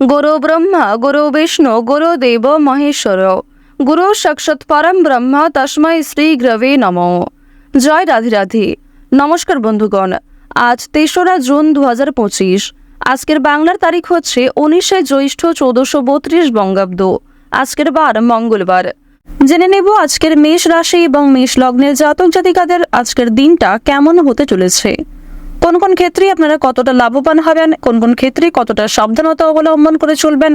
गुरु ब्रह्मा गुरु विष्णु गुरुदेव महेश्वर गुरु साक्षाৎ परम ब्रह्म तस्मै श्री गुरवे नमो। जय राधे राधे। नमस्कार बंधुगण, आज 3রা জুন 2025। আজকের বাংলার তারিখ হচ্ছে 19শে জ্যৈষ্ঠ 1432 বঙ্গাব্দ। আজকের বার মঙ্গলবার। জেনে নেব আজকের মেষ রাশি এবং মেষ লগ্নের জাতক জাতিকাদের আজকের দিনটা কেমন হতে চলেছে, কোন কোন ক্ষেত্রে আপনারা কতটা লাভবান হবেন, কোন কোন ক্ষেত্রে কতটা সাবধানতা অবলম্বন করে চলবেন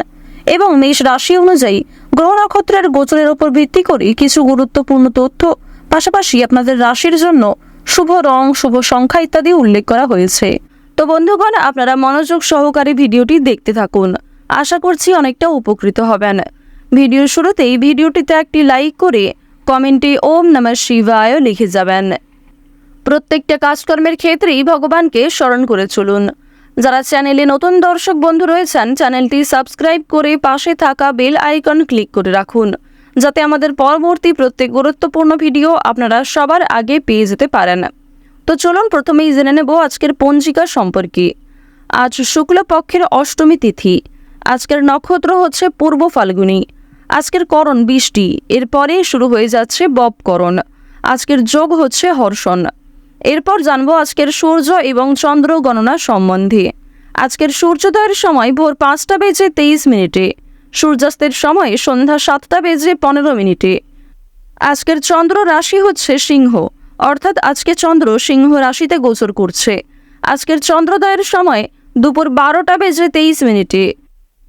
এবং মেষ রাশি অনুযায়ী গ্রহ নক্ষত্রের গোচরের উপর ভিত্তি করে কিছু গুরুত্বপূর্ণ তথ্য, পাশাপাশি আপনাদের রাশির জন্য শুভ রং, শুভ সংখ্যা ইত্যাদি উল্লেখ করা হয়েছে। তো বন্ধুগণ, আপনারা মনোযোগ সহকারে ভিডিওটি দেখতে থাকুন। আশা করছি অনেকটা উপকৃত হবেন। ভিডিওর শুরুতেই ভিডিওটিতে একটি লাইক করে কমেন্টে ওম নমঃ শিবায় লিখে যাবেন। প্রত্যেকটা কাজকর্মের ক্ষেত্রেই ভগবানকে স্মরণ করে চলুন। যারা চ্যানেলে নতুন দর্শক বন্ধু রয়েছেন, চ্যানেলটি সাবস্ক্রাইব করে পাশে থাকা বেল আইকন ক্লিক করে রাখুন, যাতে আমাদের পরবর্তী প্রত্যেক গুরুত্বপূর্ণ ভিডিও আপনারা সবার আগে পেয়ে যেতে পারেন। তো চলুন প্রথমেই জেনে নেব আজকের পঞ্জিকা সম্পর্কে। আজ শুক্লপক্ষের অষ্টমী তিথি। আজকের নক্ষত্র হচ্ছে পূর্ব ফাল্গুনী। আজকের করণ বৃষ্টি, এরপরে শুরু হয়ে যাচ্ছে ববকরণ। আজকের যোগ হচ্ছে হর্ষণ। এরপর জানবো আজকের সূর্য এবং চন্দ্র গণনা সম্বন্ধে। আজকের সূর্যোদয়ের সময় ভোর 5টা বেজে 23 মিনিটে, সূর্যাস্তের সময় সন্ধ্যা 7টা বেজে 15 মিনিটে। আজকের চন্দ্র রাশি হচ্ছে সিংহ, অর্থাৎ আজকে চন্দ্র সিংহ রাশিতে গোচর করছে। আজকের চন্দ্রোদয়ের সময় দুপুর 12টা বেজে 23 মিনিটে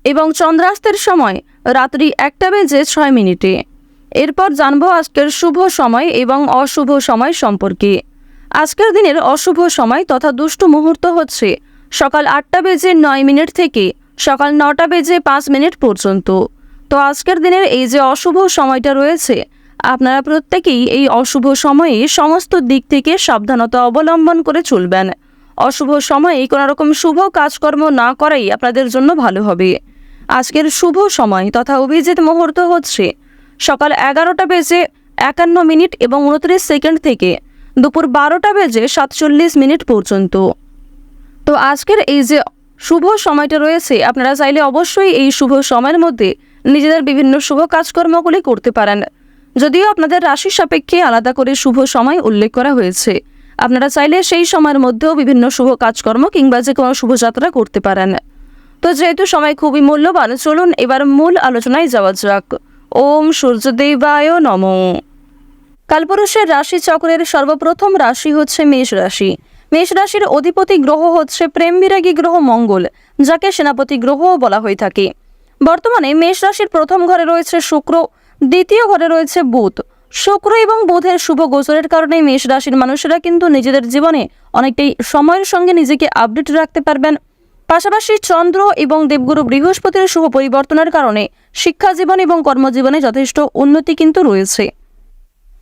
এবং চন্দ্রাস্তের সময় রাত্রি 1টা বেজে 6 মিনিটে। এরপর জানবো আজকের শুভ সময় এবং অশুভ সময় সম্পর্কে। আজকের দিনের অশুভ সময় তথা দুষ্ট মুহূর্ত হচ্ছে সকাল 8টা বেজে 9 মিনিট থেকে সকাল 9টা বেজে 5 মিনিট পর্যন্ত। তো আজকের দিনের এই যে অশুভ সময়টা রয়েছে, আপনারা প্রত্যেকেই এই অশুভ সময়ে সমস্ত দিক থেকে সাবধানতা অবলম্বন করে চলবেন। অশুভ সময়ে কোনো রকম শুভ কাজকর্ম না করাই আপনাদের জন্য ভালো হবে। আজকের শুভ সময় তথা অভিজিৎ মুহূর্ত হচ্ছে সকাল 11টা বেজে 51 মিনিট এবং 29 সেকেন্ড থেকে দুপুর 12টা বেজে 47 মিনিট পর্যন্ত। তো আজকের এই যে শুভ সময়টা রয়েছে, আপনারা চাইলে অবশ্যই এই শুভ সময়ের মধ্যে নিজেদের বিভিন্ন শুভ কাজকর্মগুলি করতে পারেন। যদিও আপনাদের রাশি সাপেক্ষে আলাদা করে শুভ সময় উল্লেখ করা হয়েছে, আপনারা চাইলে সেই সময়ের মধ্যেও বিভিন্ন শুভ কাজকর্ম কিংবা যে কোনো শুভযাত্রা করতে পারেন। তো যেহেতু সময় খুবই মূল্যবান, চলুন এবার মূল আলোচনায় যাওয়া যাক। ওম সূর্যদেবায় নমঃ। কালপুরুষের রাশি চক্রের সর্বপ্রথম রাশি হচ্ছে মেষ রাশি। মেষ রাশির অধিপতি গ্রহ হচ্ছে প্রেম বিরাগী গ্রহ মঙ্গল, যাকে সেনাপতি গ্রহও বলা হয়ে থাকে। বর্তমানে মেষ রাশির প্রথম ঘরে রয়েছে শুক্র, দ্বিতীয় ঘরে রয়েছে বুধ। শুক্র এবং বুধের শুভ গোচরের কারণে মেষ রাশির মানুষেরা কিন্তু নিজেদের জীবনে অনেকটাই সময়ের সঙ্গে নিজেকে আপডেট রাখতে পারবেন। পাশাপাশি চন্দ্র এবং দেবগুরু বৃহস্পতির শুভ পরিবর্তনের কারণে শিক্ষা জীবন এবং কর্মজীবনে যথেষ্ট উন্নতি কিন্তু রয়েছে।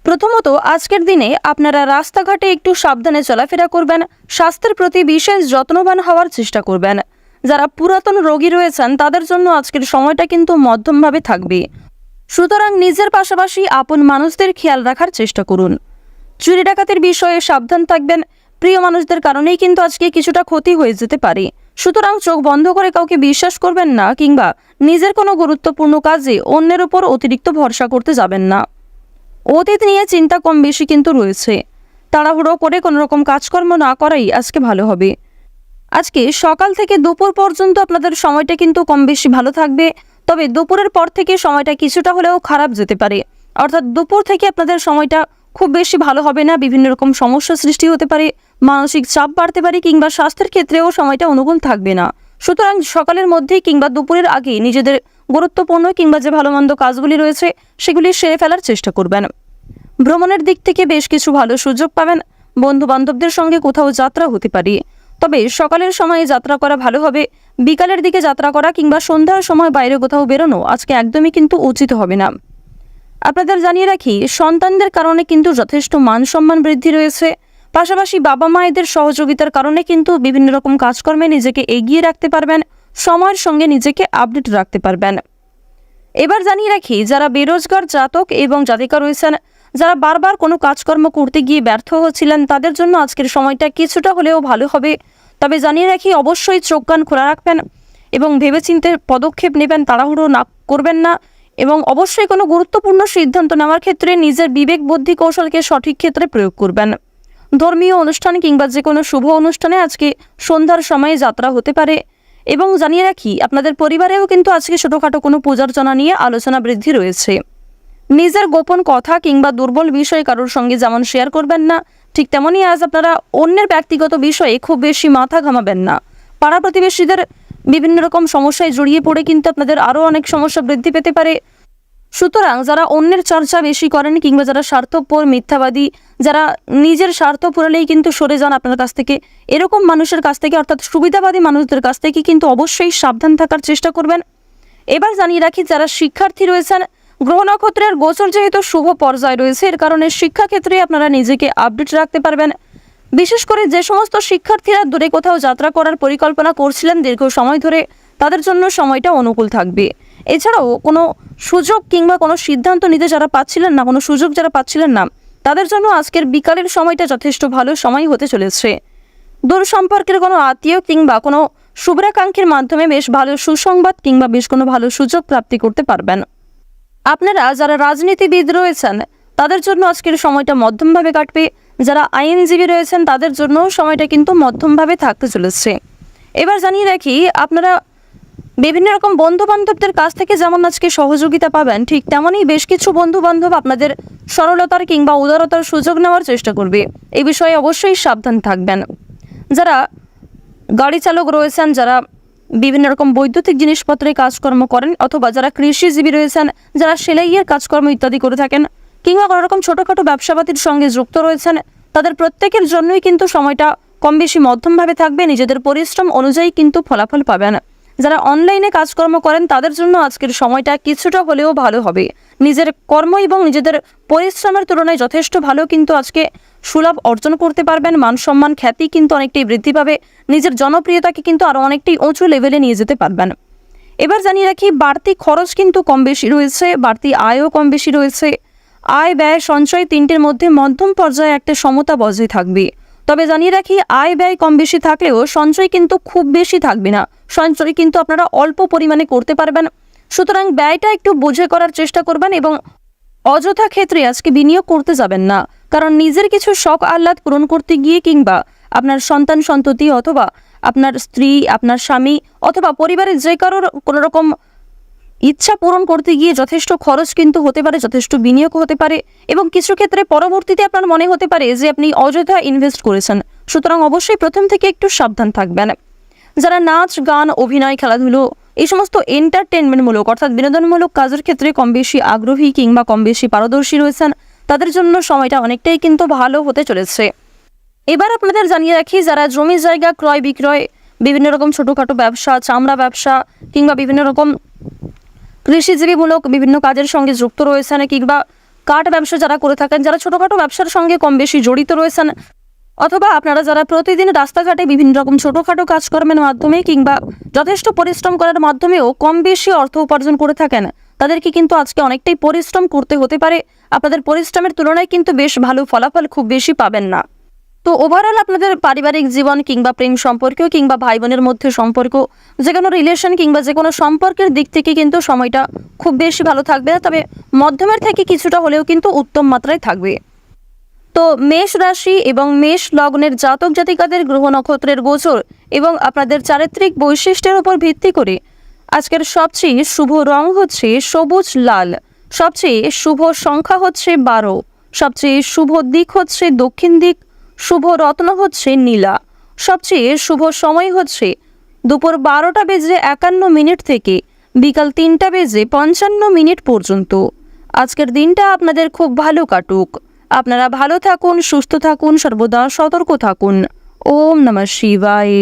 প্রথমত আজকের দিনে আপনারা রাস্তাঘাটে একটু সাবধানে চলাফেরা করবেন, স্বাস্থ্যের প্রতি বিশেষ যত্নবান হওয়ার চেষ্টা করবেন। যারা পুরাতন রোগী রয়েছেন তাদের জন্য আজকের সময়টা কিন্তু মধ্যমভাবে থাকবে, সুতরাং নিজের পাশাপাশি আপন মানুষদের খেয়াল রাখার চেষ্টা করুন। চুরি ডাকাতির বিষয়ে সাবধান থাকবেন। প্রিয় মানুষদের কারণেই কিন্তু আজকে কিছুটা ক্ষতি হয়ে যেতে পারে, সুতরাং চোখ বন্ধ করে কাউকে বিশ্বাস করবেন না কিংবা নিজের কোনো গুরুত্বপূর্ণ কাজে অন্যের উপর অতিরিক্ত ভরসা করতে যাবেন না। অতীত নিয়ে চিন্তা কম বেশি কিন্তু রয়েছে, তাড়াহুড়ো করে কোনো রকম কাজকর্ম না করাই আজকে ভালো হবে। আজকে সকাল থেকে দুপুর পর্যন্ত আপনাদের সময়টা কিন্তু কম বেশি ভালো থাকবে, তবে দুপুরের পর থেকে সময়টা কিছুটা হলেও খারাপ যেতে পারে। অর্থাৎ দুপুর থেকে আপনাদের সময়টা খুব বেশি ভালো হবে না, বিভিন্ন রকম সমস্যা সৃষ্টি হতে পারে, মানসিক চাপ বাড়তে পারে কিংবা স্বাস্থ্যের ক্ষেত্রেও সময়টা অনুকূল থাকবে না। সুতরাং সকালের মধ্যেই কিংবা দুপুরের আগে নিজেদের গুরুত্বপূর্ণ কিংবা যে ভালো মন্দ কাজগুলি রয়েছে সেগুলি সেরে ফেলার চেষ্টা করবেন। ভ্রমণের দিক থেকে বেশ কিছু ভালো সুযোগ পাবেন। বন্ধু বান্ধবদের সঙ্গে কোথাও যাত্রা হতে পারে, তবে সকালের সময়ে যাত্রা করা ভালো হবে। বিকালের দিকে যাত্রা করা কিংবা সন্ধ্যার সময় বাইরে কোথাও বেরোনো আজকে একদমই কিন্তু উচিত হবে না। আপনাদের জানিয়ে রাখি, সন্তানদের কারণে কিন্তু যথেষ্ট মান সম্মান বৃদ্ধি রয়েছে। পাশাপাশি বাবা মায়েদের সহযোগিতার কারণে কিন্তু বিভিন্ন রকম কাজকর্মে নিজেকে এগিয়ে রাখতে পারবেন, সময়ের সঙ্গে নিজেকে আপডেট রাখতে পারবেন। এবার জানিয়ে রাখি, যারা বেরোজগার জাতক এবং জাতিকা রয়েছেন, যারা বারবার কোনো কাজকর্ম করতে গিয়ে ব্যর্থ হচ্ছিলেন, তাদের জন্য আজকের সময়টা কিছুটা হলেও ভালো হবে। তবে জানিয়ে রাখি, অবশ্যই চোখ কান খোলা রাখবেন এবং ভেবেচিন্তে পদক্ষেপ নেবেন, তাড়াহুড়ো না করবেন না। এবং অবশ্যই কোনো গুরুত্বপূর্ণ সিদ্ধান্ত নেওয়ার ক্ষেত্রে নিজের বিবেক বুদ্ধি কৌশলকে সঠিক ক্ষেত্রে প্রয়োগ করবেন। ধর্মীয় অনুষ্ঠান কিংবা যে কোনো শুভ অনুষ্ঠানে আজকে সন্ধ্যার সময়ে যাত্রা হতে পারে। এবং জানিয়ে রাখি, আপনাদের পরিবারেও কিন্তু আজকে ছোটোখাটো কোনো পূজার্চনা নিয়ে আলোচনা বৃদ্ধি রয়েছে। নিজের গোপন কথা কিংবা দুর্বল বিষয় কারোর সঙ্গে যেমন শেয়ার করবেন না, ঠিক তেমনই আজ আপনারা অন্যের ব্যক্তিগত বিষয়ে খুব বেশি মাথা ঘামাবেন না। পাড়া প্রতিবেশীদের বিভিন্ন রকম সমস্যায় জড়িয়ে পড়ে কিন্তু আপনাদের আরও অনেক সমস্যা বৃদ্ধি পেতে পারে। সুতরাং যারা অন্যের চর্চা বেশি করেন কিংবা যারা স্বার্থপর, মিথ্যাবাদী, যারা নিজের স্বার্থ পুরালেই কিন্তু সরে যান আপনার কাছ থেকে, এরকম মানুষের কাছ থেকে অর্থাৎ সুবিধাবাদী মানুষদের কাছ থেকে কিন্তু অবশ্যই সাবধান থাকার চেষ্টা করবেন। এবার জানিয়ে রাখি, যারা শিক্ষার্থী রয়েছেন, গ্রহ নক্ষত্রের গোচর যেহেতু শুভ পর্যায়ে রয়েছে, এর কারণে শিক্ষাক্ষেত্রে আপনারা নিজেকে আপডেট রাখতে পারবেন। বিশেষ করে যে সমস্ত শিক্ষার্থীরা দূরে কোথাও যাত্রা করার পরিকল্পনা করছিলেন দীর্ঘ সময় ধরে, তাদের জন্য সময়টা অনুকূল থাকবে। এছাড়াও কোনো সুযোগ কিংবা কোনো সিদ্ধান্ত নিতে যারা পাচ্ছিলেন না, কোনো সুযোগ যারা পাচ্ছিলেন না, তাদের জন্য আজকের বিকালের সময়টা যথেষ্ট ভালো সময় হতে চলেছে। দূর সম্পর্কের কোনো আত্মীয় কিংবা কোনো শুভ্রাকাঙ্ক্ষীর মাধ্যমে বেশ ভালো সুসংবাদ কিংবা বেশ কোনো ভালো সুযোগ প্রাপ্তি করতে পারবেন। আপনারা যারা রাজনীতিবিদ রয়েছেন, তাদের জন্য আজকের সময়টা মধ্যমভাবে কাটবে। যারা আইনজীবী রয়েছেন, তাদের জন্য সময়টা কিন্তু মধ্যমভাবে থাকতে চলেছে। এবার জানিয়ে রাখি, আপনারা বিভিন্ন রকম বন্ধুবান্ধবদের কাছ থেকে যেমন আজকে সহযোগিতা পাবেন, ঠিক তেমনই বেশ কিছু বন্ধুবান্ধব আপনাদের সরলতার কিংবা উদারতার সুযোগ নেওয়ার চেষ্টা করবে। এই বিষয়ে অবশ্যই সাবধান থাকবেন। যারা গাড়ি চালক রয়েছেন, যারা বিভিন্ন রকম বৈদ্যুতিক জিনিসপত্রে কাজকর্ম করেন, অথবা যারা কৃষিজীবী রয়েছেন, যারা সেলাইয়ের কাজকর্ম ইত্যাদি করে থাকেন, কিংবা কোনো রকম ছোটোখাটো ব্যবসাপাতির সঙ্গে যুক্ত রয়েছেন, তাদের প্রত্যেকের জন্যই কিন্তু সময়টা কম বেশি মধ্যমভাবে থাকবে। নিজেদের পরিশ্রম অনুযায়ী কিন্তু ফলাফল পাবেন। যারা অনলাইনে কাজকর্ম করেন, তাদের জন্য আজকের সময়টা কিছুটা হলেও ভালো হবে। নিজের কর্ম এবং নিজেদের পরিশ্রমের তুলনায় যথেষ্ট ভালো কিন্তু আজকে সুলাভ অর্জন করতে পারবেন। মান সম্মান, খ্যাতি কিন্তু অনেকটাই বৃদ্ধি পাবে। নিজের জনপ্রিয়তাকে কিন্তু আরও অনেকটাই উঁচু লেভেলে নিয়ে যেতে পারবেন। এবার জানিয়ে রাখি, বাড়তি খরচ কিন্তু কম বেশি রয়েছে, বাড়তি আয়ও কম বেশি রয়েছে। আয়, ব্যয়, সঞ্চয় তিনটির মধ্যে মধ্যম পর্যায়ে একটা সমতা বজায় থাকবে। তবে জানিয়ে রাখি, আয় ব্যয় কম বেশি থাকলেও সঞ্চয় কিন্তু খুব বেশি থাকবে না। সঞ্চয় কিন্তু আপনারা অল্প পরিমাণে করতে পারবেন। সুতরাং ব্যয়টা একটু বুঝে করার চেষ্টা করবেন এবং অযথা ক্ষেত্রে আজকে বিনিয়োগ করতে যাবেন না। কারণ নিজের কিছু শখ আহ্লাদ পূরণ করতে গিয়ে কিংবা আপনার সন্তান সন্ততি অথবা আপনার স্ত্রী, আপনার স্বামী অথবা পরিবারের যে কারোর কোনো রকম ইচ্ছা পূরণ করতে গিয়ে যথেষ্ট খরচ কিন্তু হতে পারে, যথেষ্ট বিনিয়োগ হতে পারে এবং কিছু ক্ষেত্রে পরবর্তীতে আপনার মনে হতে পারে যে আপনি অযথা ইনভেস্ট করেছেন। সুতরাং অবশ্যই প্রথম থেকে একটু সাবধান থাকবেন। যারা নাচ, গান, অভিনয়, খেলাধুলো, এই সমস্ত এন্টারটেনমেন্টমূলক অর্থাৎ বিনোদনমূলক কাজের ক্ষেত্রে কম বেশি আগ্রহী কিংবা কম বেশি পারদর্শী রয়েছেন, তাদের জন্য সময়টা অনেকটাই কিন্তু ভালো হতে চলেছে। এবার আপনাদের জানিয়ে রাখি, যারা জমি জায়গা ক্রয় বিক্রয়, বিভিন্ন রকম ছোটোখাটো ব্যবসা, চামড়া ব্যবসা কিংবা বিভিন্ন রকম কৃষিজীবীমূলক বিভিন্ন কাজের সঙ্গে যুক্ত রয়েছেন, কিংবা কাঠ ব্যবসা যারা করে থাকেন, যারা ছোটোখাটো ব্যবসার সঙ্গে কম বেশি জড়িত রয়েছেন, অথবা আপনারা যারা প্রতিদিন রাস্তাঘাটে বিভিন্ন রকম ছোটোখাটো কাজকর্মের মাধ্যমে কিংবা যথেষ্ট পরিশ্রম করার মাধ্যমেও কম বেশি অর্থ উপার্জন করে থাকেন, তাদেরকে কিন্তু আজকে অনেকটাই পরিশ্রম করতে হতে পারে। আপনাদের পরিশ্রমের তুলনায় কিন্তু বেশ ভালো ফলাফল খুব বেশি পাবেন না। তো ওভারঅল আপনাদের পারিবারিক জীবন কিংবা প্রেম সম্পর্ক কিংবা ভাই বোনের মধ্যে সম্পর্ক, যে কোনো রিলেশন কিংবা যে কোনো সম্পর্কের দিক থেকে কিন্তু সময়টা খুব বেশি ভালো থাকবে না, তবে মধ্যমের থেকে কিছুটা হলেও কিন্তু উত্তম মাত্রায় থাকবে। তো মেষ রাশি এবং মেষ লগ্নের জাতক জাতিকাদের গ্রহ নক্ষত্রের গোচর এবং আপনাদের চারিত্রিক বৈশিষ্ট্যের উপর ভিত্তি করে আজকের সবচেয়ে শুভ রং হচ্ছে সবুজ লাল, সবচেয়ে শুভ সংখ্যা হচ্ছে 12, সবচেয়ে শুভ দিক হচ্ছে দক্ষিণ দিক, শুভ রত্ন হচ্ছে নীলা, সবচেয়ে শুভ সময় হচ্ছে দুপুর 12:51 থেকে বিকাল 3:55 পর্যন্ত। আজকের দিনটা আপনাদের খুব ভালো কাটুক। আপনারা ভালো থাকুন, সুস্থ থাকুন, সর্বদা সতর্ক থাকুন। ওম নমঃ শিবায়।